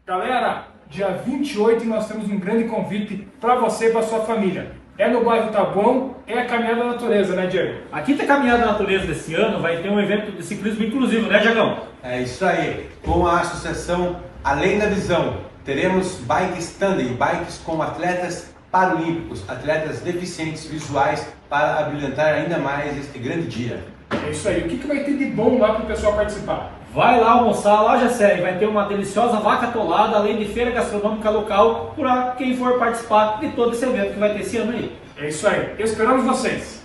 Galera, dia 28 nós temos um grande convite para você e para sua família. É no bairro Taboão, é a Caminhada da Natureza, né, Diego? A quinta Caminhada da Natureza desse ano vai ter um evento de ciclismo inclusivo, né, Diagão? É isso aí, com a associação Além da Visão, teremos bike standing, bikes com atletas paralímpicos, atletas deficientes visuais, para abrilhantar ainda mais este grande dia. É isso aí. O que vai ter de bom lá para o pessoal participar? Vai lá almoçar, lá já série, vai ter uma deliciosa vaca atolada, além de feira gastronômica local, para quem for participar de todo esse evento que vai ter esse ano aí. É isso aí. Esperamos vocês!